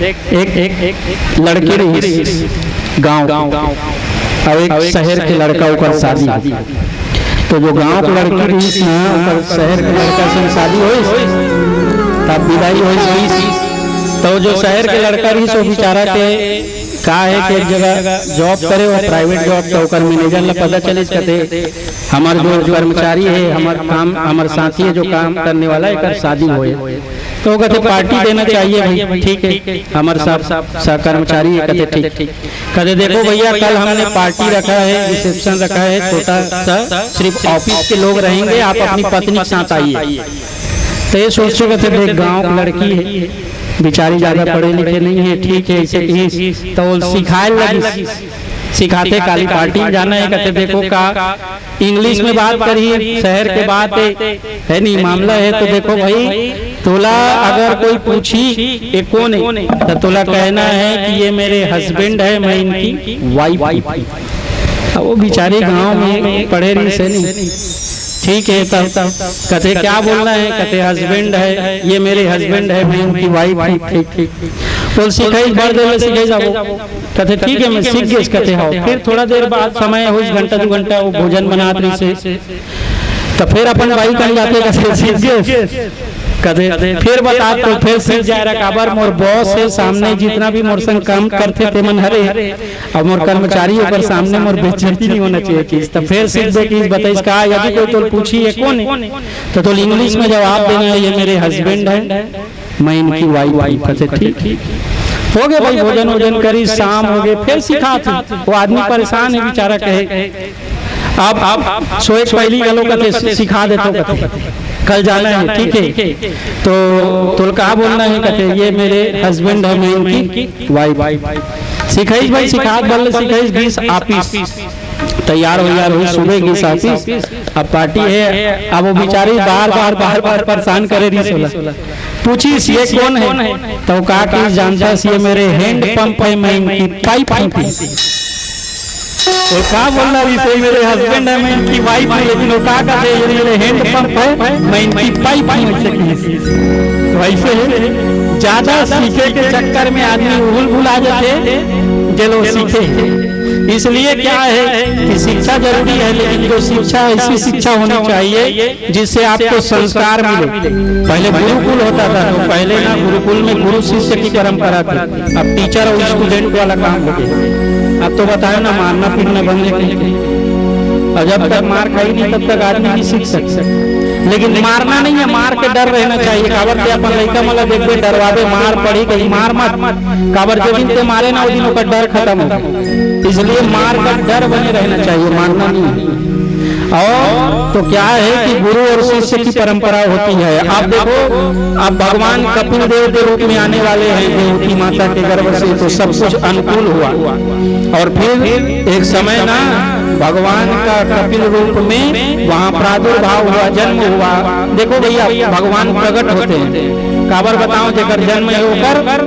एक लड़की रही गांव और एक शहर के लड़का ऊपर शादी। तो जो गांव के लड़की रही ना ऊपर शहर के लड़का से शादी हुई तब विदाई हुई। तो जो शहर के लड़का रही सो बेचारा के कहा है कि एक जगह जॉब करे और प्राइवेट जॉब तो ओकर मैनेजर ला पता चले कहते हमारे जो कर्मचारी है हमारे साथी है जो काम करने वाला है एक शादी हुए तो कहते पार्टी देना चाहिए भाई। ठीक है हमारे साथ कर्मचारी है कहते ठीक कहते देखो भैया कल हमने पार्टी रखा है रिसेप्शन रखा है छोटा सा सिर्फ ऑफिस के लोग रहेंगे आप अपनी पत्नी के साथ आइए। तो ये सोचो कहते देख गाँव की लड़की है बेचारी ज्यादा पढ़े लिखे नहीं है ठीक है ऐसे तो सिखाए लगी सिखाते काली पार्टी में जाना है कहते देखो का इंग्लिश में बात करिए शहर के बात है नहीं मामला है तो देखो भाई तोला अगर कोई पूछी ये कौन है तो तोला कहना है कि ये मेरे हस्बैंड है मैं इनकी वाइफ। वो बेचारे गांव में पढ़े रही से नहीं ठीक है तब कहते क्या बोलना है कहते हस्बैंड है ये मेरे हस्बैंड है मैं उनकी वाइफ। ठीक बोल सिखाई बढ़ दे सीखे जाओ कहते ठीक है मैं सीख गए कहते हो। फिर थोड़ा देर बाद समय हो घंटा 2 घंटा वो भोजन बना रही से तो फिर अपन भाई कर जाते कहते सीख गए कहते फिर बता तो फिर सीख जा रहा काबर मोर बॉस है सामने जितना भी मोर संग काम करते थे मन हरे और मोर कर्मचारी ऊपर सामने मोर बेइज्जती नहीं होना चाहिए चीज। तो फिर सीख दे कि बताइस कहा यदि कोई तो पूछी ये कौन है तो इंग्लिश में जवाब देना है ये मेरे हस्बैंड है मैं इनकी वाइफ। कहते ठीक हो गए भाई भोजन वोजन करी शाम हो गए फिर सिखा वो आदमी परेशान है बेचारा कहे अब सोए पहली गलो कहते सिखा देते कल जाना है ठीक है तो कहा बोलना है कहते ये मेरे हस्बैंड है मैं इनकी वाइफ। सिखाइश भाई सिखा बल सिखाइश गीस ऑफिस तैयार हो सुबह गीस ऑफिस अब पार्टी है। अब वो बेचारी बार परेशान करे रही पूछी ये कौन है तो कहा कि जानता ये मेरे हैंड पंप है मैं इनकी पाइप वो कहा बोल रहा है मेरे हस्बैंड है मैं इनकी वाइफ हूँ लेकिन वो कहा कहते ये मेरे हैंड पंप है मैं इनकी पाइप हूँ। वैसे ज्यादा सीखे के चक्कर में आदमी भूल जाते चलो सीखे इसलिए क्या है कि शिक्षा जरूरी है लेकिन जो शिक्षा ऐसी शिक्षा होनी चाहिए जिससे आपको संस्कार मिले। पहले गुरुकुल होता था तो पहले ना गुरुकुल में गुरु शिष्य की परंपरा थी अब टीचर और स्टूडेंट वाला काम हो गया। अब तो बताओ ना मारना पीटना बंद और जब तक मार खाई नहीं तब तक आदमी नहीं सीख सकता। लेकिन मारना नहीं है मार के डर रहना चाहिए काबर के अपन लड़का मला देखबे डरवावे मार पड़ी कहीं मार मत काबर जो दिन ते मारे ना उस दिन का डर खत्म हो इसलिए मार का डर बने रहना चाहिए मारना नहीं। और तो क्या है कि गुरु और शिष्य की परंपरा होती है। आप देखो अब भगवान कपिल देव के रूप में आने वाले हैं देवकी माता के गर्भ से तो सब कुछ अनुकूल हुआ और फिर एक समय ना भगवान का कपिल रूप में वहाँ प्रादुर्भाव हुआ जन्म हुआ। देखो भैया भगवान प्रकट होते हैं काबर बताओ जेकर जन्म होकर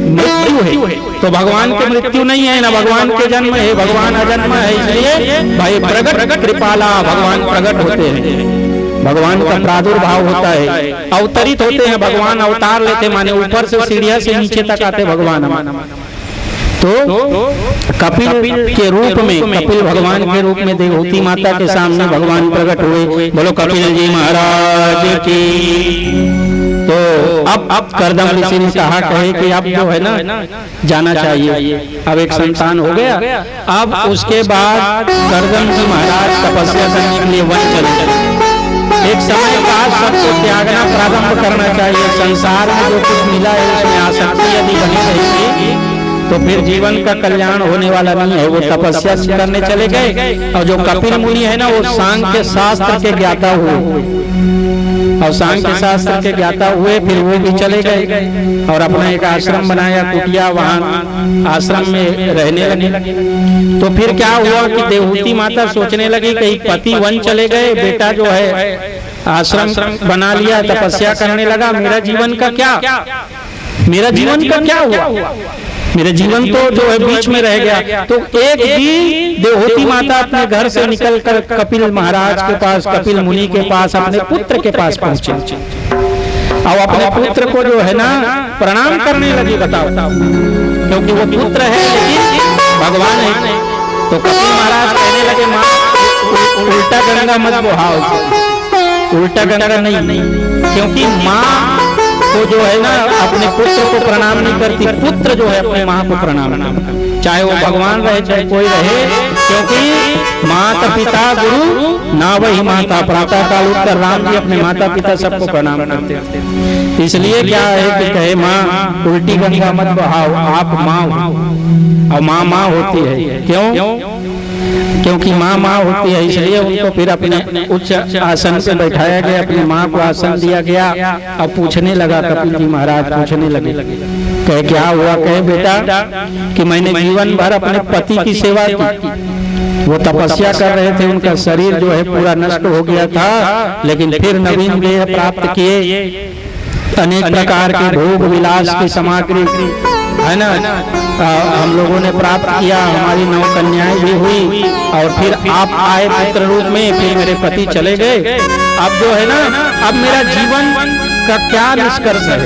मृत्यु है तो भगवान की मृत्यु नहीं है ना भगवान के जन्म है भगवान अजन्म है इसलिए भाई प्रकट कृपाला भगवान प्रकट होते हैं। भगवान का प्रादुर्भाव होता है अवतरित होते हैं भगवान अवतार लेते माने ऊपर से सीढ़िया से नीचे तक आते भगवान। तो कपिल के रूप में कपिल भगवान के रूप में देवहूति माता के सामने भगवान प्रकट हुए। बोलो कपिल जी महाराज की। तो अब करदम ऋषि ने कहा कहे कि अब जो है ना जाना चाहिए अब एक संतान हो गया। अब उसके बाद करदम जी महाराज तपस्या करने के लिए वन चले। एक समय बाद सबको त्यागना प्रारंभ करना चाहिए। संसार में जो कुछ मिला है उसमें आसक्ति यदि बनी रहेगी तो फिर जीवन का कल्याण होने वाला नहीं है। वो तपस्या करने चले गए और जो कपिल मुनि है ना वो सांख्य शास्त्र के ज्ञाता हुए और सांख्य शास्त्र के ज्ञाता हुए फिर वो भी चले गए और अपना एक आश्रम बनाया कुटिया वहाँ आश्रम में रहने लगे। तो फिर क्या हुआ कि देवहूति माता सोचने लगी कि पति वन चले गए बेटा जो है आश्रम बना लिया तपस्या करने लगा मेरा जीवन का क्या हुआ मेरा जीवन तो जो है बीच में रह गया। तो एक भी देवहूति माता अपने घर से निकलकर कपिल महाराज के पास कपिल मुनि के पास अपने पुत्र के पास पहुंचे और अपने पुत्र को जो है ना प्रणाम करने लगी। बताओ, क्योंकि वो पुत्र है लेकिन भगवान है। तो कपिल महाराज कहने लगे माँ उल्टा गंगा मत बहाओ, उल्टा गंगा नहीं, क्योंकि माँ को जो है ना अपने पुत्र को प्रणाम नहीं करती, पुत्र जो है अपने माँ को प्रणाम करता, चाहे वो भगवान रहे चाहे कोई रहे, क्योंकि माता पिता गुरु ना वही माता। प्रातः काल उठकर राम जी अपने माता पिता सबको प्रणाम करते हैं। इसलिए क्या है कि कहे माँ उल्टी गंगा मत बहाओ, आप माँ हो और माँ होती है। क्यों? क्योंकि माँ होती है, इसलिए उनको फिर अपने उच्च आसन पे बैठाया गया, अपनी माँ को आसन दिया गया। अब पूछने लगा कपिल जी महाराज, पूछने लगे कहे क्या हुआ? कहे बेटा कि मैंने जीवन भर अपने पति की सेवा की, वो तपस्या कर रहे थे, उनका शरीर जो है पूरा नष्ट हो गया था, लेकिन फिर नवीन देह प्राप्त किए, अनेक प्रकार के भोग विलास की सामग्री है ना हम लोगों ने प्राप्त किया, हमारी 9 कन्याएं भी हुई, और फिर आप आए पुत्र रूप में, फिर मेरे पति चले गए। अब जो है ना, अब मेरा जीवन का क्या निष्कर्ष है?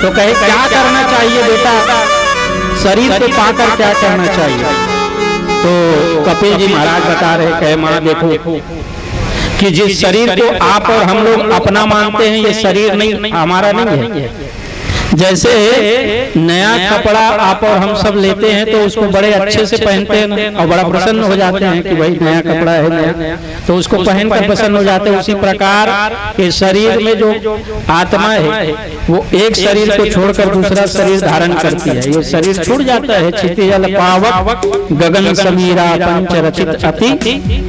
तो कहे क्या करना चाहिए बेटा, शरीर को पाकर क्या करना चाहिए? तो कपिल जी महाराज बता रहे, कहे माँ देखो कि जिस शरीर को आप और हम लोग अपना मानते हैं, ये शरीर नहीं, हमारा नहीं है। जैसे नया कपड़ा आप और हम सब लेते हैं तो उसको बड़े अच्छे से पहनते हैं और बड़ा प्रसन्न हो जाते हैं कि भाई नया कपड़ा है, नया, तो उसको पहनकर प्रसन्न हो जाते हैं। उसी प्रकार ये शरीर में जो आत्मा है वो एक शरीर को छोड़कर दूसरा शरीर धारण करती है। ये शरीर छूट जाता है, क्षितिजल पावक गगन समीरा पंच रचित अति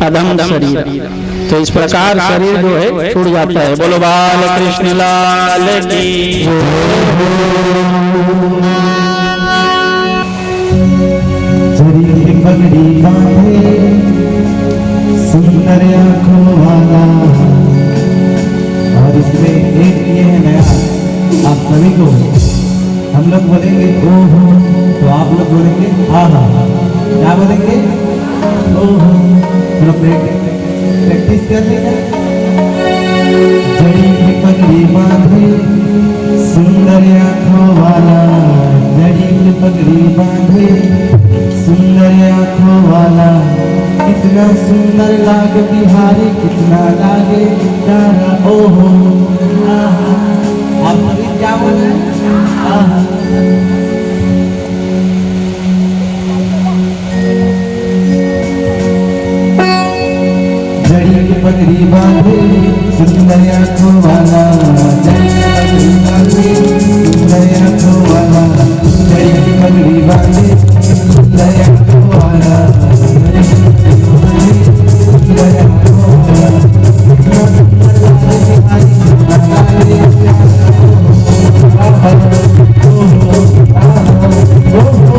अधम शरीर। तो इस प्रकार शरीर जो है छूट जाता है। बोलो बाल कृष्ण लाल की। पगड़ी बांधे सुंदर आंखों वाला, और इसमें एक ये है नया, आप सभी को हम लोग बोलेंगे ओहो, तो आप लोग बोलेंगे हा हा। क्या बोलेंगे? ओहो। चलो प्रैक्टिस करते हैं। जड़ी की पगड़ी बांधे सुंदर आंखों वाला, जड़ी की पगड़ी बांधे सुंदर आंखों वाला, कितना सुंदर लागे बिहारी, कितना लागे प्यारा। ओहो आहा। आप सभी क्या बोल रहे हैं? आहा। जड़ी की पगड़ी बांधे सुंदर आंखों वाला, जड़ी की पगड़ी बांधे सुंदर आंखों वाला, जड़ी की पगड़ी बांधे सुंदर आंखों वाला, सुंदर आंखों वाला, कितना सुंदर लागे बिहारी, कितना लागे प्यारा। ओहो ओहो ओहो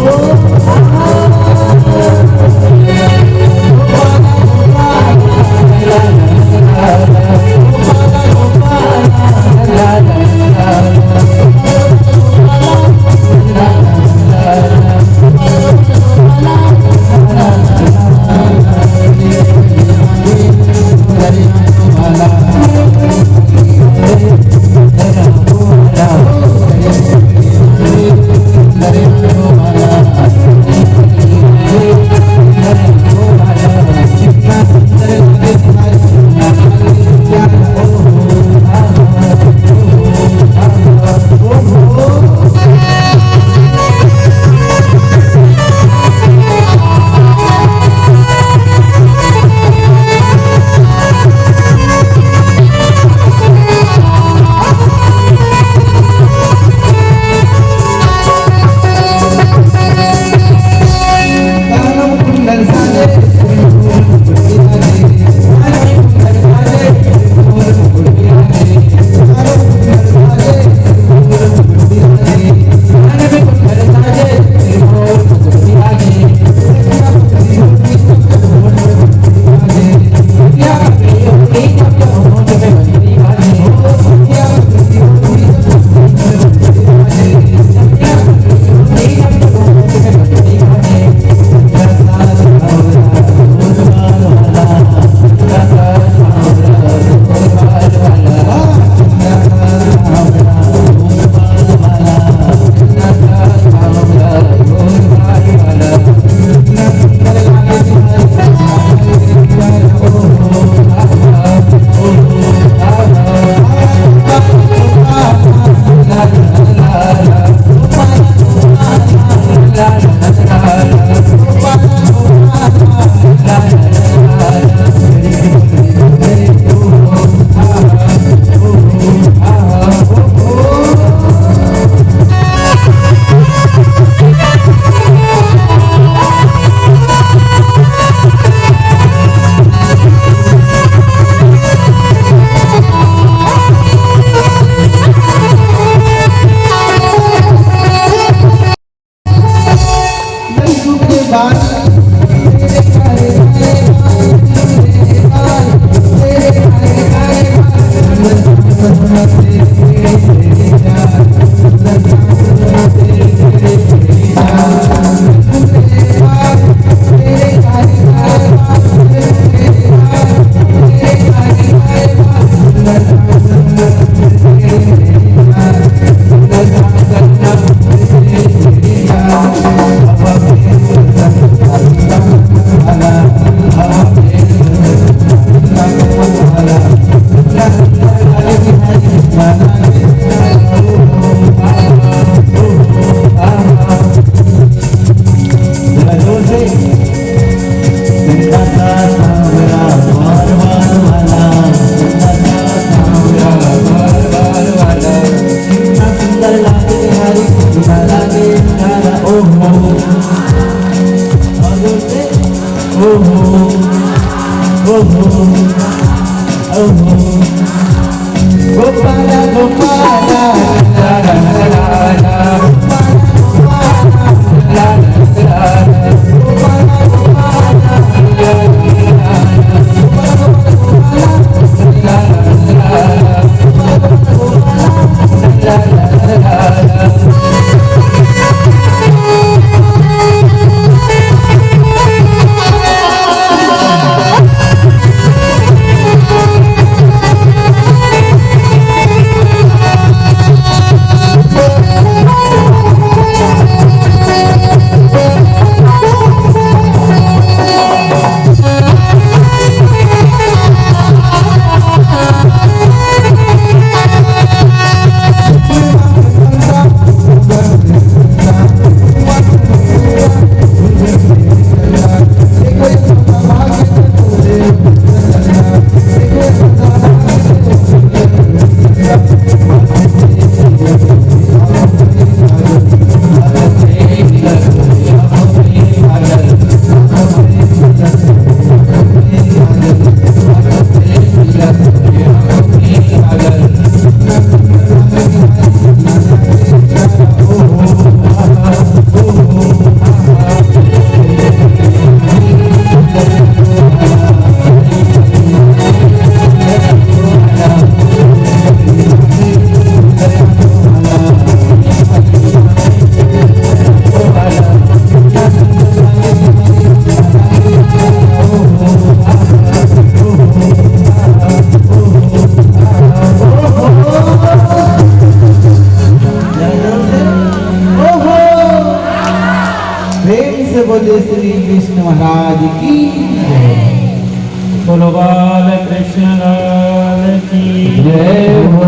से बोले श्री कृष्ण महाराज की जय। बोलो बाल कृष्ण लाल की जय हो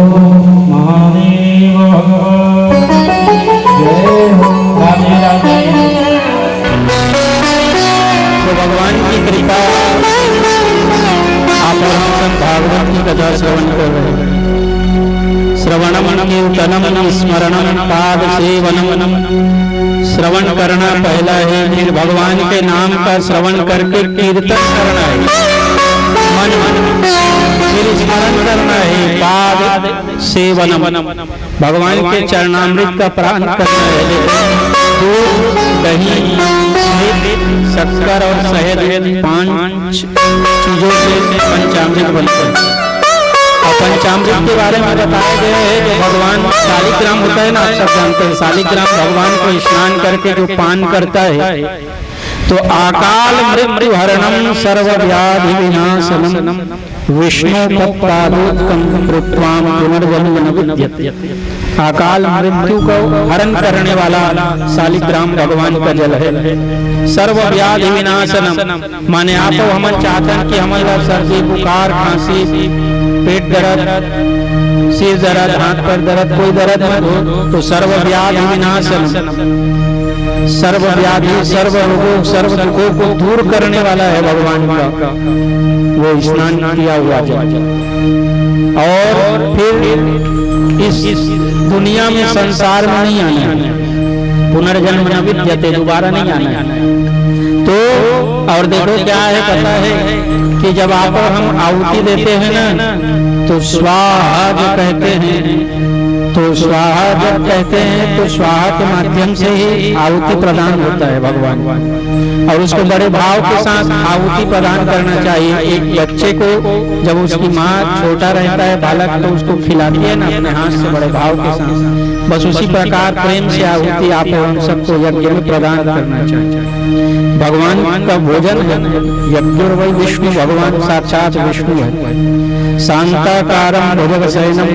महादेव भगवान जय हो। राधे राधे। तो भगवान की कृपा आप और हम सब भागवत की कथा श्रवण कर रहे हैं। श्रवणम कीर्तनम स्मरणम पाद सेवनम। श्रवण करना पहला है, फिर भगवान के नाम का श्रवण करके कीर्तन करना है, मन फिर स्मरण करना है, पाद सेवनम भगवान के चरणामृत का प्राण करना है। दूध दही शक्कर और शहद 5 चीजों से पंचामृत बनते हैं। और पंचामृत के बारे में बताया गया है कि भगवान शालिग्राम होता है ना, आप सब जानते हैं शालिग्राम भगवान को स्नान करके जो पान करता है तो अकाल मृत्यु हरणम सर्व व्याधि विनाशनम विष्णु पत्तादोत्कम कृत्वाम पुनर्जन्म न विद्यते। अकाल मृत्यु को हरण करने वाला शालिग्राम भगवान का जल है। सर्व व्याधि विनाशनम माने आप हम चाहते हैं कि हमारा सर्दी बुखार खांसी पेट दर्द सिर दर्द हाथ पर दर्द कोई दर्द मत हो तो सर्व व्याधि विनाशनम सर्व व्याधि सर्व रोगों सर्व दुखों को दूर करने वाला है भगवान का वो स्नान किया हुआ जल। और फिर इस दुनिया में संसार में नहीं आना है, पुनर्जन्म न विद्यते दोबारा नहीं आना है। तो और देखो क्या है पता है कि जब आप और हम आहुति देते हैं ना तो स्वाहा जो कहते हैं तो स्वाहा जब कहते हैं तो स्वाहा के माध्यम से ही आहुति प्रदान होता है भगवान, और उसको बड़े भाव के साथ आहुति प्रदान करना चाहिए। एक बच्चे को जब उसकी माँ छोटा रहता है बालक तो उसको खिलाती है ना अपने हाथ से बड़े भाव के साथ, बस उसी प्रकार प्रेम से आहुति आप हम सबको यज्ञ में प्रदान करना चाहिए। भगवान का भोजन यज्ञ विष्णु भगवान साक्षात विष्णु है। शांताकारम भुजग शयनम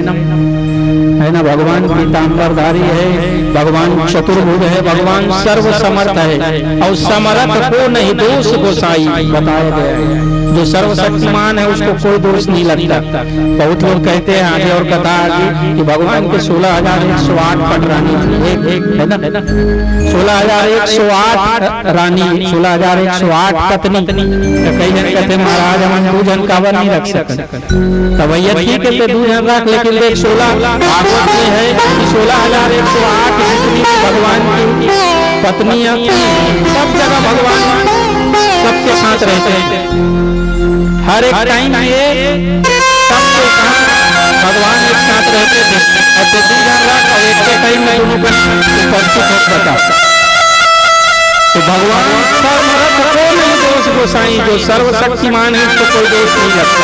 है ना, भगवान पीताम्बरधारी है, भगवान चतुर्भुज है, भगवान सर्व समर्थ है और समर्थ को नहीं दोष गोसाई बताया गया है। जो सर्वशक्तिमान है उसको कोई दोष नहीं लगता। बहुत लोग कहते हैं आगे और कथा आगे कि भगवान के 16,108 पटरानी है ना, 16,108 रानी 16,108 पत्नी। तो कई जन कहते महाराज हम 2 जन कावर नहीं रख सकते, तो भैया ठीक है 2 जन रख, लेकिन देख 16 भागवत में है कि 16,108 जितनी भगवान की पत्नियां सब जगह भगवान सबके साथ रहते हैं, हर एक टाइम में सबके साथ भगवान एक साथ रहते थे। और 2 जन रख और एक के टाइम में दोनों को उपस्थित हो बता। तो भगवान सर्वमर्थ को नहीं दोष गोसाई, जो सर्वशक्तिमान है उसको कोई दोष नहीं लगता।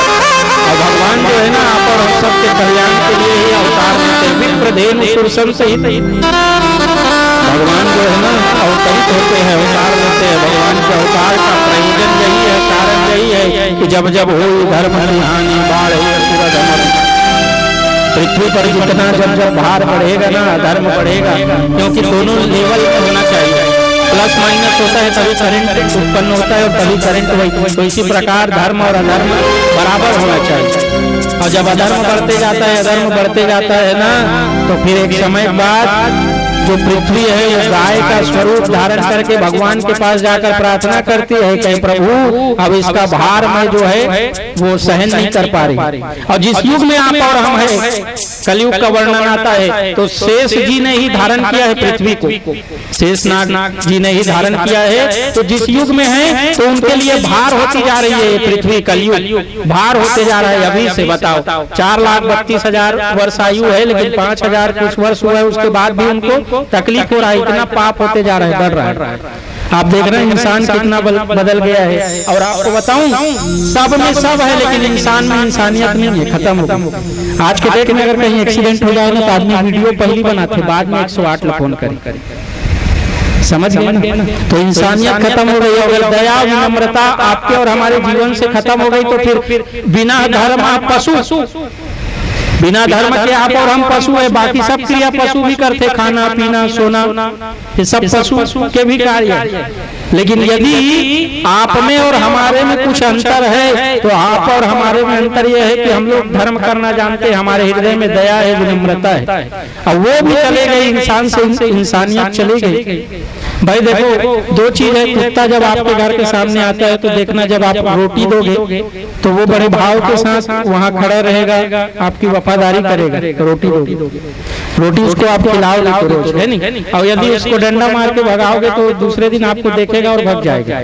और भगवान जो है ना आप और हम सबके कल्याण के लिए ही अवतार लेते हैं। विप्रदेन सुरसम सहित भगवान जो है ना अवतरित होते हैं, अवतार लेते हैं। भगवान के अवतार का प्रयोजन यही है, कारण यही है कि जब जब हो धर्म हानि बाढ़ पृथ्वी पर जितना जब भार बढ़ेगा ना धर्म बढ़ेगा, क्योंकि दोनों लेवल होना चाहिए, प्लस माइनस होता है तभी करंट उत्पन्न होता है और तभी करंट वही। तो इसी प्रकार धर्म और अधर्म बराबर होना चाहिए। और जब अधर्म बढ़ते जाता है अधर्म बढ़ते जाता है ना तो फिर एक समय बाद जो पृथ्वी है वो गाय का स्वरूप धारण करके भगवान के पास जाकर प्रार्थना करती है कि प्रभु अब इसका भार में जो है वो सहन नहीं कर पा रही। और जिस युग में आप और हम है कलयुग का वर्णन आता है तो शेष जी ने ही धारण किया है पृथ्वी को, शेषनाग जी ने ही धारण किया है। तो जिस युग में है तो उनके लिए भार होती जा रही है पृथ्वी, कलयुग भार होते जा रहा है। अभी से बताओ 4,32,000 वर्ष आयु है लेकिन 5,000 कुछ वर्ष हुआ है उसके बाद भी उनको तकलीफ हो रहा है, इतना पाप होते जा रहा है, बढ़ रहा है। आप देख रहे हैं इंसान कितना बदल गया है। और आपको बताऊं सब में सब है लेकिन इंसान में इंसानियत नहीं है, खत्म हो गई। आज के डेट में अगर कहीं एक्सीडेंट हो जाए ना तो आदमी वीडियो पहली बनाते बाद में 108 फोन करे, समझ गए ना। तो इंसानियत खत्म हो गई। अगर दया विनम्रता आपके और हमारे जीवन से खत्म हो गई तो फिर बिना धर्म आप पशु, बिना धर्म के आप और हम पशु है। बाकी सब क्रिया पशु भी करते, खाना पीना सोना ये सब पशु के भी कार्य है। लेकिन यदि आप में और हमारे में कुछ अंतर है तो आप और हमारे में अंतर यह है कि हम लोग धर्म करना जानते हैं, हमारे हृदय में दया है, विनम्रता है, और वो भी चले गए, इंसान से इंसानियत चली गई। भाई देखो, दो चीज है, कुत्ता जब आपके घर के सामने आता है तो देखना, जब आप रोटी दोगे तो वो बड़े भाव के साथ वहाँ खड़ा रहेगा, आपकी वफादारी करेगा, रोटी दोगे, रोटी उसको आप खिलाओगे तो रोज, है नहीं? और यदि उसको डंडा मार के भगाओगे तो दूसरे दिन आपको देखेगा और भग जाएगा।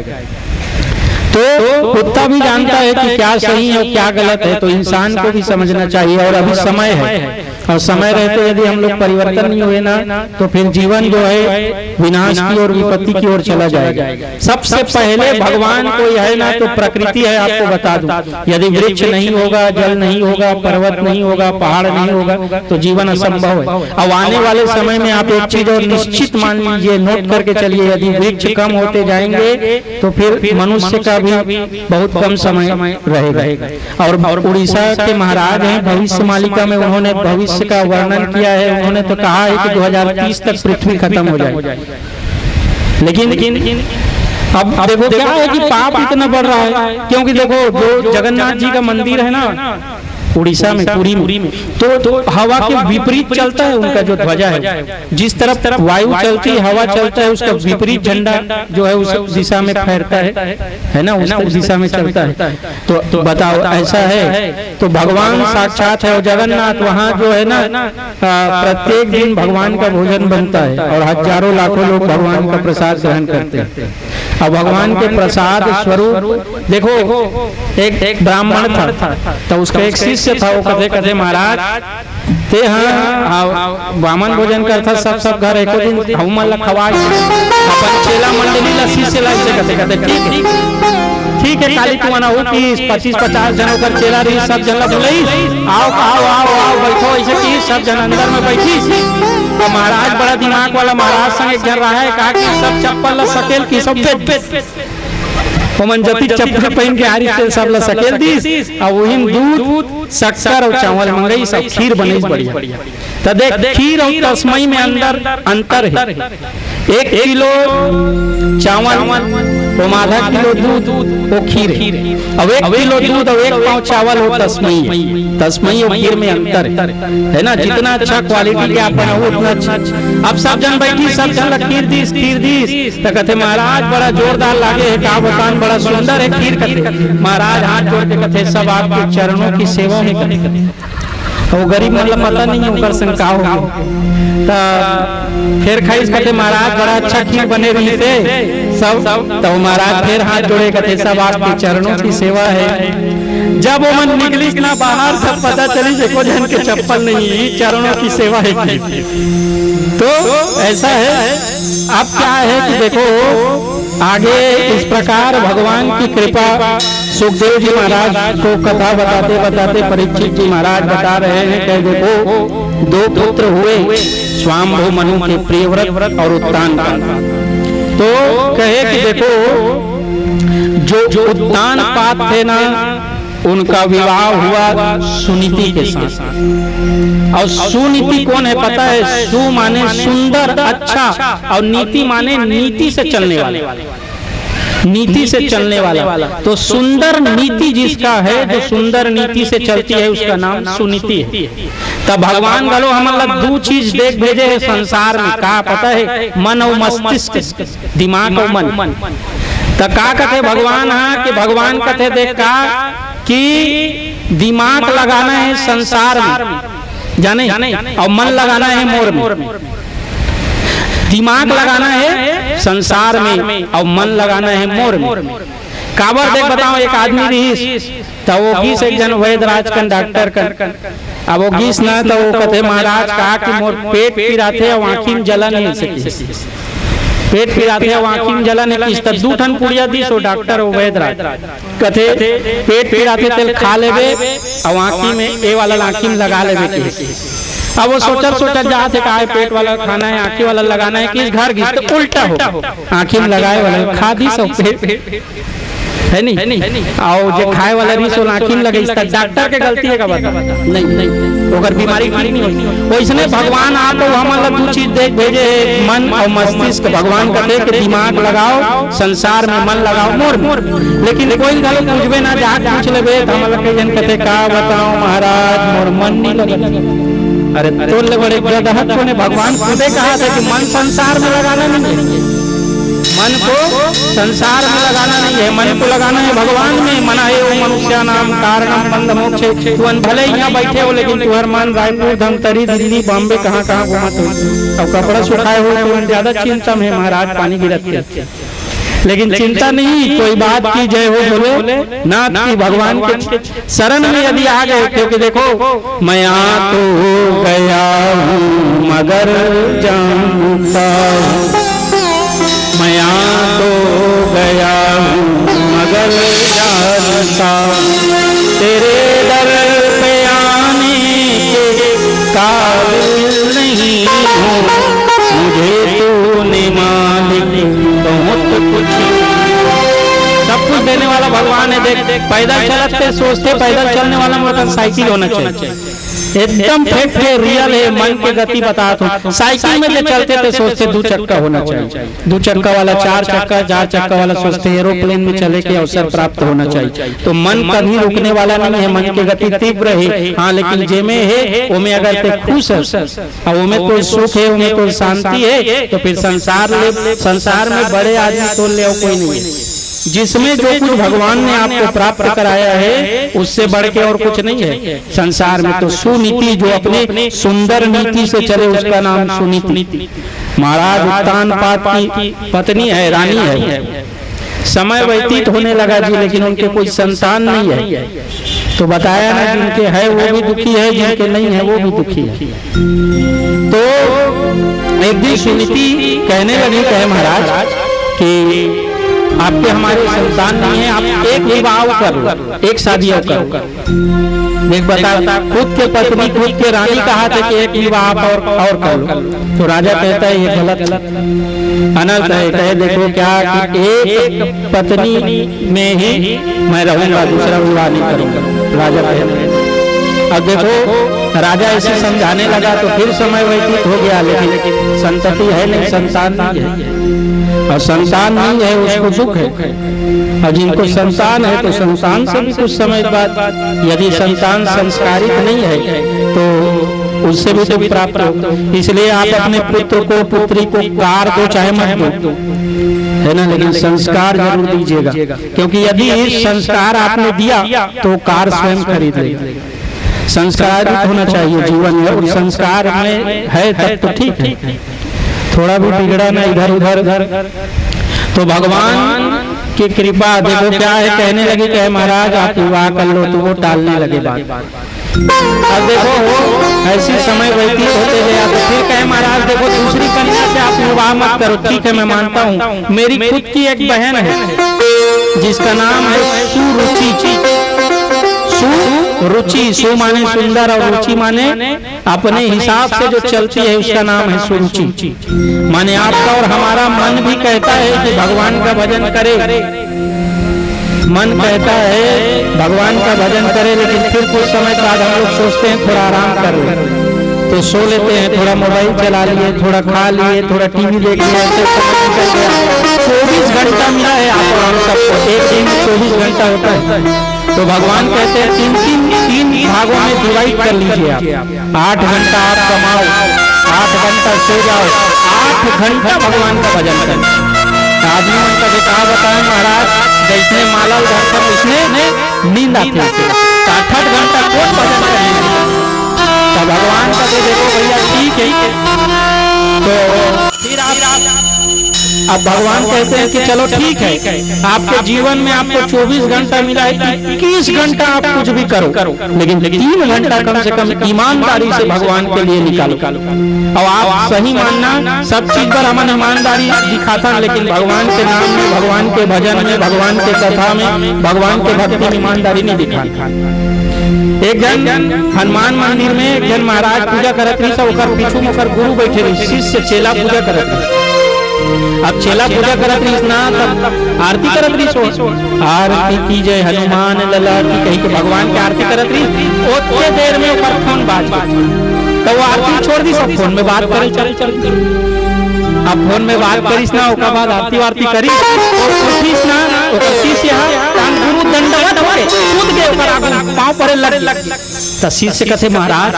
तो कुत्ता भी जानता है कि क्या सही है और क्या गलत है, तो इंसान को भी समझना चाहिए। और अभी समय है, और समय रहते यदि हम लोग परिवर्तन नहीं हुए ना तो फिर जीवन जो है विनाश की और विपत्ति की ओर चला जाएगा। सबसे पहले भगवान कोई है ना तो प्रकृति है। आपको बता दूं, यदि वृक्ष नहीं होगा, जल नहीं होगा, पर्वत नहीं होगा, पहाड़ नहीं होगा तो जीवन असंभव है। अब आने वाले समय में आप एक चीज और निश्चित मान लीजिए, नोट करके चलिए, यदि वृक्ष कम होते जाएंगे तो फिर मनुष्य का भी बहुत कम समय रहेगा। और उड़ीसा के महाराज हैं, भविष्य मालिका में उन्होंने भविष्य का वर्णन किया है। उन्होंने तो कहा है कि 2030 तक पृथ्वी खत्म हो जाए। लेकिन अब देखो क्या है कि पाप इतना बढ़ रहा है, क्योंकि देखो जो जगन्नाथ जी का मंदिर है ना उड़ीसा में, पुरी में, तो हवा के विपरीत चलता है उनका जो ध्वजा है। जिस तरफ वायु चलती है, हवा चलता है, उसका विपरीत झंडा जो है उस दिशा में फहरता है ना, उस दिशा में चलता है। तो बताओ, ऐसा है तो भगवान साक्षात है। और जगन्नाथ वहाँ जो है ना प्रत्येक दिन भगवान का भोजन बनता है और हजारों लाखों लोग भगवान का प्रसाद ग्रहण करते हैं। और भगवान के प्रसाद स्वरूप देखो, एक ब्राह्मण था तो उसका एक शिष्य था, वो कहते महाराज ते हाँ वामन भोजन करता सब घर एको दिन हमला खवाए अपन चेला मंडली ला शिष्य ला से कहते ठीक है काली तू आना हो 30-50 जन होकर चेला रही, सब जन बोले आओ बैठो, ऐसे की सब जन अंदर में बैठी। तो महाराज बड़ा दिमाग वाला महाराज संग एक जन रहा है, कहा कि सब चप्पल सकेल की सब जति चप्पल पहन के आरी से सब ला सकेल दी, और वही दूध शक्कर और चावल मंगई, सब खीर बने बढ़िया। तो देख खीर और तस्मई में अंतर है। 1 किलो चावल वो आधा किलो दूध वो खीर है, अब 1 किलो दूध और 1 पाव चावल वो तस्मई है। तस्मई और खीर में अंतर है ना। जितना अच्छा क्वालिटी के आप बनाओ उतना अच्छा। अब सब जन बैठी, सब जन खीर दी तो कहते महाराज बड़ा जोरदार लागे है, का बतान बड़ा सुंदर है खीर। कहते महाराज हाथ जोड़ के कहते सब आपके चरणों की सेवा में करते। वो गरीब मतलब पता नहीं होकर शंका हो, फिर खाई कहते महाराज बड़ा अच्छा खीर बने रही थे सब। तो महाराज फिर हाथ जोड़े कहते सब आपके चरणों की सेवा है। जब वो मन निकली ना बाहर, सब पता चली देखो जन के चप्पल नहीं, चरणों की सेवा है। तो ऐसा है। अब क्या है कि देखो आगे इस प्रकार भगवान की कृपा, सुखदेव जी महाराज को कथा बताते बताते परीक्षित जी महाराज बता रहे हैं कि देखो 2 पुत्र हुए, स्वाम्भु मनु के प्रियव्रत और उत्तान का। तो कहे कि देखो जो उत्तान पात थे ना, उनका विवाह हुआ सुनीति के साथ। और सुनीति कौन है पता है? सु माने सुंदर, अच्छा, और नीति माने नीति से चलने वाले, नीति से चलने वाला। तो सुंदर नीति जिसका है, जो सुंदर नीति से चलती है, उसका नाम सुनीति है। तब भगवान गलो हमारा 2 चीज देख भेजे है संसार में, का पता है? मन और मस्तिष्क, दिमाग और मन। तो का कहते भगवान? हाँ कि भगवान कहते देख का कि दिमाग लगाना है संसार में, जाने, और मन लगाना है मोर में। दिमाग लगाना है संसार में और मन लगाना है मोर में। काबर देख बताओ, एक आदमी रही तो वो गीस एक जन वैद्यराज का डॉक्टर कर, अब वो गीस ना तो वो कहते महाराज कहा कि मोर पेट पीराते और आँखी में जलन नहीं सकी, पेट पीराते और आँखी में जलन है। किस 2 ठन पुड़िया दी सो डॉक्टर हो वैद्यराज कहते पेट पीराते तेल खा लेवे और आँखी में ए वाला आँखी में लगा लेवे। अब वो सोचर जाते का पेट वाला खाना है, आँखी वाला लगाना है, किस घर घिस तो उल्टा हो, आँखी में लगाए वाला खा दी सब पेट। है नहीं। और जो खाए वाला भी सो लाखिन लगे, इसका डॉक्टर के गलती है का बता नहीं, अगर बीमारी ठीक नहीं होती। वैसने भगवान आपको हमला दो चीज देख भेजे, मन और मस्तिष्क। भगवान कहते कि दिमाग लगाओ, संसार में मन लगाओ मोर। लेकिन कोई गल पूछबे ना, जा पूछ लेबे तो हमला के जन कहते का बताओ महाराज मोर मन नहीं लगा। अरे तोले बड़े गदहत को ने भगवान खुदे कहा था कि मन संसार में लगाना नहीं है, मन को संसार में लगाना नहीं है, मन को लगाना है भगवान में। मना है वो मनुष्य नाम कारणम बंध मोक्ष। तू भले यहाँ बैठे हो लेकिन तुहर मन रायपुर धमतरी दिल्ली बॉम्बे कहाँ कहाँ घुमत हो, और कपड़ा सुखाए हो तो ज्यादा चिंता में महाराज पानी गिरत के। लेकिन चिंता नहीं, कोई बात की जय हो बोले ना कि भगवान के शरण में यदि आ गए, क्योंकि देखो मैं आ तो गया हूँ मगर जानता, मैं आ तो गया हूँ मगर जानता, तेरे दर पे आने के काबिल नहीं हूँ, मुझे तूने मालिक बहुत कुछ सब कुछ देने वाला भगवान है। देख पैदल चलते सोचते पैदल चलने वाला मोटरसाइकिल होना चाहिए, एकदम फैक्ट है, रियल है, मन की गति बताता हूँ। साइकिल में जो चलते थे सोचते 2 चक्का होना चाहिए, 2 चक्का वाला 4 चक्का, 4 चक्का वाला सोचते एरोप्लेन में चले के अवसर प्राप्त होना चाहिए। तो मन कभी रुकने वाला नहीं है, मन की गति तीव्र है। हाँ लेकिन जे में है वो में अगर ते खुश है और वो में कोई सुख है, वो में कोई शांति है, तो फिर संसार में बड़े आदमी तो ले कोई नहीं है। जिसमें जो कुछ भगवान ने आपको प्राप्त कराया है उससे बढ़ के और कुछ नहीं है संसार में। तो सुनीति जो अपने सुंदर नीति से चले उसका नाम सुनीति। महाराज उत्तानपाद की पत्नी है, रानी है, समय व्यतीत होने लगा जी, लेकिन उनके कोई संतान नहीं है। तो बताया ना जिनके है वो भी दुखी है, जिनके नहीं है वो भी दुखी है। तो एक दिन सुनीति कहने लगी, कहे महाराज कि आपके हमारे संतान नहीं है, आप एक विवाह कर, एक शादी कर। एक बता खुद के पत्नी खुद के रानी कहा था कि एक विवाह और कर लो। तो राजा कहता है ये गलत अनर्थ है। कहे देखो क्या कि एक पत्नी में ही मैं रहूंगा, दूसरा विवाह नहीं करूंगा। राजा कहता अब देखो राजा ऐसे समझाने लगा तो फिर समय व्यतीत हो गया, लेकिन संतति है नहीं, संतान नहीं है। और संतान नहीं है उसको दुख है, और जिनको संतान है तो संतान से भी कुछ समय बाद यदि संतान संस्कारित नहीं है तो उससे भी दुख प्राप्त हो। इसलिए आप अपने पुत्र को पुत्री को कार दो चाहे मत दो, है ना, लेकिन संस्कार जरूर दीजिएगा, क्योंकि यदि संस्कार आपने दिया तो कार स्वयं खरीद लेगा। संस्कारित होना चाहिए जीवन में, और संस्कार में है तब तो ठीक है, थोड़ा भी बिगड़ा ना इधर उधर। तो भगवान की कृपा देखो क्या है। कहने लगी कहे महाराज आप विवाह कर लो, तो वो टालने लगे बात। अब देखो ऐसी समय व्यतीत होते गया तो फिर कहे महाराज देखो दूसरी कन्या से आप विवाह मत करो। ठीक है मैं मानता हूँ, मेरी खुद की एक बहन है जिसका नाम है सुरुचि। रुचि, सु माने सुंदर और रुचि माने अपने हिसाब से जो चलती है उसका नाम है सुरुचि। माने आपका और हमारा मन भी कहता है कि भगवान का भजन करे, मन कहता है भगवान का भजन करे, लेकिन फिर कुछ समय बाद हम लोग सोचते हैं थोड़ा आराम कर ले, तो सो लेते हैं, थोड़ा मोबाइल चला लिए, थोड़ा खा लिए, थोड़ा टीवी देख लिया, ऐसे समय निकल गया। 24 घंटा मिला है आपको, हम सबको एक दिन में 24 घंटा होता है। तो भगवान कहते हैं तीन भागों में डिवाइड कर लीजिए आप। 8 घंटा आप कमाओ, 8 घंटा सो जाओ, 8 घंटा भगवान का भजन करें। आदमी का बेटा बताए महाराज जैसने माला उधर उसने नींद आती है, 8 घंटा कौन भजन करेंगे। तो भगवान का देखो भैया ठीक है, तो फिर आप अब भगवान कहते हैं कि चलो ठीक है आपके जीवन में आपको 24 घंटा मिला है, 21 घंटा आप कुछ भी करो, लेकिन 3 घंटा कम से कम ईमानदारी से भगवान के लिए निकालो। और आप सही मानना सब चीज पर हम ईमानदारी दिखाता, लेकिन भगवान के नाम में, भगवान के भजन में, भगवान के कथा में, भगवान के भक्ति में ईमानदारी नहीं दिखाता। एक जन हनुमान मंदिर में एक जन महाराज पूजा करत रही, सब पीछू में गुरु बैठे रही, शिष्य चेला पूजा करत रही। अब चेला पूजा करत रही ना, तब आरती करत रही, सो आरती की जय हनुमान लला की कही के भगवान की आरती करत रही। ओतने देर में ऊपर फोन बाज, तो वो आरती छोड़ दी, सब फोन में बात करे चल। अब फोन में बात करीस ना, ओकर बाद आरती वारती करी और उठीस ना, ओकर शिष्य कान गुरु दंडवत होके कूद के ओकर आगू पांव परे लग। त शिष्य कथे महाराज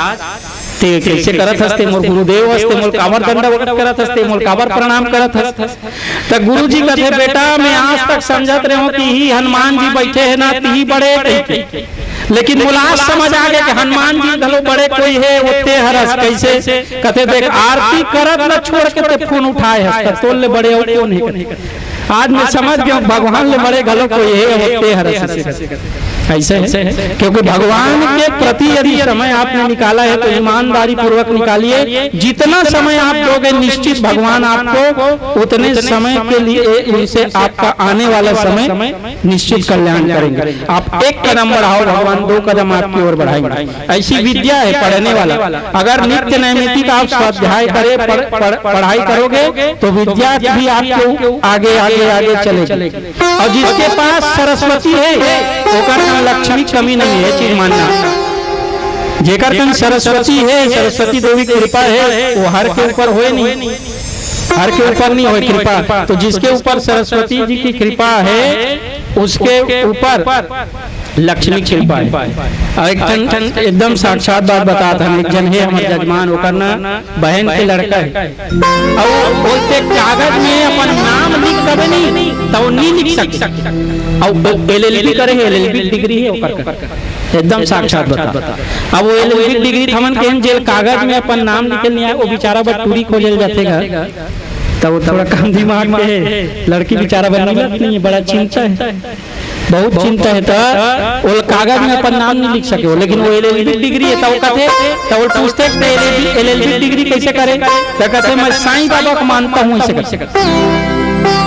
ते कैसे करत हस्ते, मोर गुरुदेव हस्ते, मोर कावर दंडवत करत हस्ते, मोर कावर प्रणाम करत हस्ते। त गुरुजी कथे बेटा मैं आज तक समझत रहे हूं कि ही हनुमान जी बैठे है ना, ती बड़े कही, लेकिन मुलाज समझ आ गया कि हनुमान जी घलो बड़े कोई है, उठते हरस कैसे कथे देख आरती करत न छोड़ के ते फोन उठाए हस तोल ले बड़े और कौन है। आज मैं समझ गया भगवान ले बड़े घलो कोई है, उठते हरस ऐसे है, क्योंकि भगवान के प्रति यदि समय आपने निकाला है तो ईमानदारी पूर्वक निकालिए। जितना समय आप दोगे निश्चित भगवान आपको उतने समय के लिए इनसे आपका आने वाला समय निश्चित कल्याण करेंगे। आप एक कदम बढ़ाओ, भगवान 2 कदम आपकी ओर बढ़ाएंगे। ऐसी विद्या है पढ़ने वाला, अगर नित्य नैमित्तिक आप स्वाध्याय करें, पढ़ाई करोगे तो विद्या भी आपको आगे आगे आगे चलेगी। और जिसके पास सरस्वती है लक्ष्मी कमी नहीं है, चीज मानना। जेकर कहीं सरस्वती है, सरस्वती देवी की कृपा है, वो हर के ऊपर होए नहीं, हर के ऊपर नहीं होए कृपा। तो जिसके ऊपर सरस्वती जी की कृपा है उसके ऊपर लक्ष्मी कृपा है। एकदम साक्षात बात बता था, एक जन है हमारे जजमान, वो करना बहन के लड़का है और बोलते कागज में अपन नाम लिख दबे नहीं तो नहीं लिख सकते, और LLB करे है, LLB डिग्री है ओकर, एकदम साक्षात बता। अब वो LLB डिग्री हमन के जेल कागज में अपन नाम लिखे नहीं आए, वो बेचारा बटूरी खोजल जातेगा, तो थोड़ा कम दिमाग में है, लड़की बेचारा बनने नहीं है, बड़ा चिंता है, बहुत चिंता है। तो वो कागज में अपन नाम नहीं लिख सके, लेकिन वो LLB डिग्री है, तो कहते तो वो पूछते LLB डिग्री कैसे करे, तो कहते मैं साईं बाबा को मानता हूँ, ऐसे कर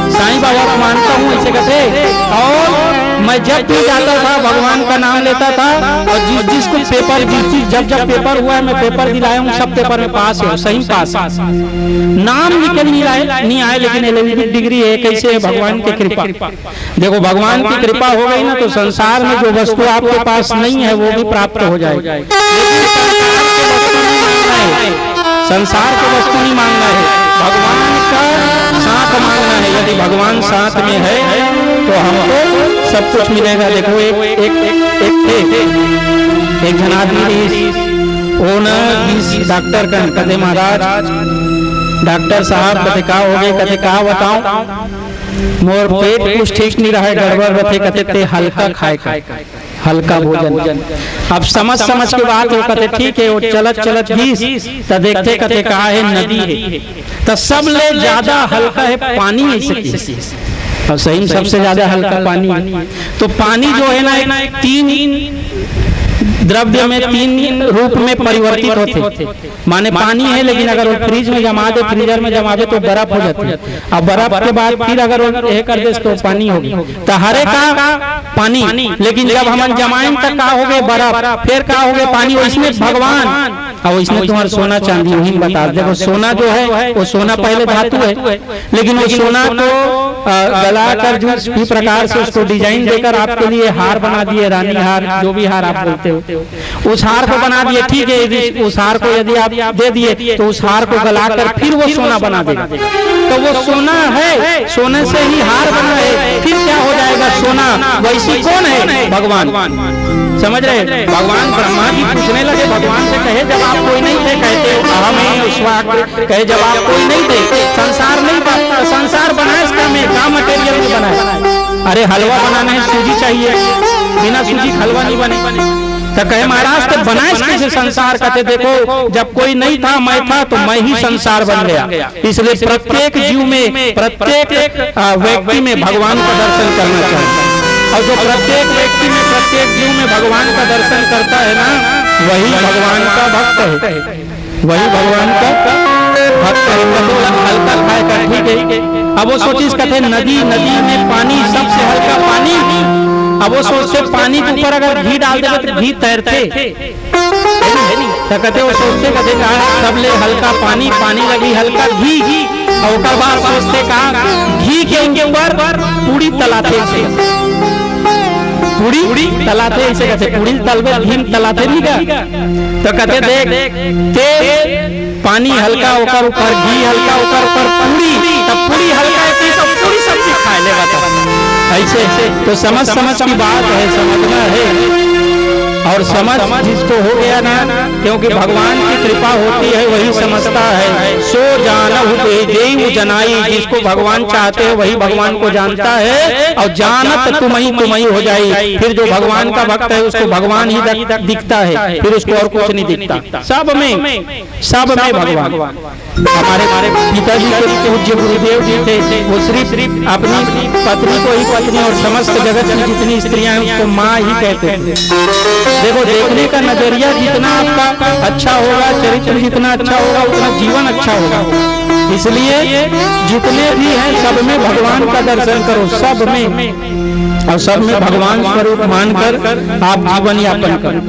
साईं बाबा को मानता हूँ, ऐसे कहते। और मैं जब भी जाता था भगवान का नाम लेता था, और जिसको पेपर जब पेपर हुआ है मैं पेपर दिलाया हूँ, सब पेपर में पास है, सही पास, नाम निकल नहीं आए, लेकिन LLB डिग्री है। कैसे है? भगवान की कृपा। देखो भगवान की कृपा हो गई ना तो संसार में जो वस्तु आपके पास नहीं है वो भी प्राप्त हो जाएगी। संसार की वस्तु नहीं मांगना है, भगवान का साथ मांगना है। यदि भगवान साथ में है तो हमको सब कुछ मिलेगा। देखो एक जन आदमी वो ना डॉक्टर का कदे महाराज डॉक्टर साहब कथे का हो गए, कथे का बताऊं मोर पेट कुछ ठीक नहीं रहा है, गड़बड़ रहे, कहते ते हल्का खाए हल्का भोजन। अब समझ के बात हो, कहते ठीक है, वो चलत घीस तो देखते कहते कहा है नदी है, तो सब ले ज्यादा हल्का है पानी है सकी, और सही में सबसे ज्यादा हल्का पानी है। तो पानी जो है ना 3 द्रव्य में 3 रूप में परिवर्तित होते, माने पानी है, लेकिन अगर वो फ्रिज में जमा दे, फ्रीजर में जमा दे तो बर्फ हो जाती है, और बर्फ के बाद फिर अगर वो कर दे तो पानी होगी, तो हरे का पानी, लेकिन जब हम जमाएं तक का हो गए बर्फ, फिर का हो गए पानी। इसमें भगवान और इसमें तुम्हारा सोना चांदी वही बता। देखो सोना जो है वो सोना पहले धातु है, लेकिन वो सोना को गलाकर जिस भी प्रकार से उसको डिजाइन देकर आपके लिए हार बना दिए, रानी हार, जो भी हार आप बोलते हो, उस हार को बना दिए। ठीक है, उस हार को यदि आप दे दिए तो उस हार को गलाकर फिर वो सोना बना देगा, तो वो सोना है, सोने से ही हार बना है, फिर क्या हो जाएगा सोना। वैसी कौन है? भगवान। समझ रहे? भगवान ब्रह्मा जी पूछने लगे भगवान से, कहे जब आप कोई नहीं थे, कहते कहे जब आप कोई नहीं थे, संसार नहीं बनता, संसार बनाए इसका में क्या मटेरियल में बनाए? अरे हलवा बनाना है सूजी चाहिए, बिना सूजी हलवा नहीं बने। तो कहे महाराज तो बनाए कैसे संसार? कहते देखो जब कोई नहीं था मैं था तो मैं ही संसार बन गया। इसलिए प्रत्येक जीव में, प्रत्येक व्यक्ति में भगवान का दर्शन करना चाहिए, और जो प्रत्येक व्यक्ति में, प्रत्येक जीव में भगवान का दर्शन करता है ना, वही भगवान का भक्त है, वही भगवान का भक्त है। हल्का खाएगा, ठीक है। अब वो सोचिस कहते नदी में पानी, सबसे हल्का पानी। अब वो सोचते पानी के ऊपर अगर घी डाल देते तो घी तैरते, तो कहते वो सोचते कहते कहा सबले हल्का पानी, पानी लगी हल्का घी, और ओकर बाद सोचते कहा घी के ऊपर पूरी तलाते से, पूरी तलाते ऐसे कहते पूरी तलबे घी तलाते नहीं का। तो कहते देख तेल पानी हल्का ओकर ऊपर घी हल्का ओकर ऊपर पूरी, तब पूरी हल्का ऐसे तो पूरी सब्जी खा लेगा। ऐसे तो समझ की बात है, समझना है। और समझ जिसको हो गया ना, क्योंकि भगवान की कृपा होती है वही समझता है। सो जानहु देव जनाई, जिसको भगवान चाहते हैं वही भगवान को जानता है। और जानत तुम्ही हो जाए, फिर जो भगवान का भक्त है उसको भगवान ही दिखता है, फिर उसको और कुछ नहीं दिखता। सब में भगवान। हमारे पिताजी के पूज्य गुरुदेव जी थे, वो सिर्फ अपनी पत्नी को ही पत्नी और समस्त जगत की जितनी स्त्रियां हैं उसको माँ ही कहते थे। देखो देखने का नजरिया जितना आपका अच्छा होगा, चरित्र जितना अच्छा होगा, उतना जीवन अच्छा होगा। इसलिए जितने भी हैं सब में भगवान का दर्शन करो, सब में, और सब में भगवान स्वरूप मानकर आप जीवन यापन करो।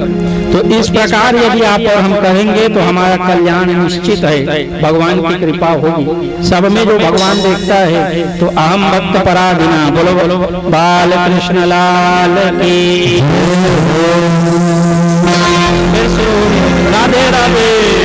तो इस प्रकार यदि आप और हम करेंगे तो हमारा कल्याण निश्चित है, भगवान की कृपा होगी। सब में जो भगवान देखता है तो अहम भक्त पराधीना। बोलो बोलो बाल कृष्ण लाल की। राधे राधे।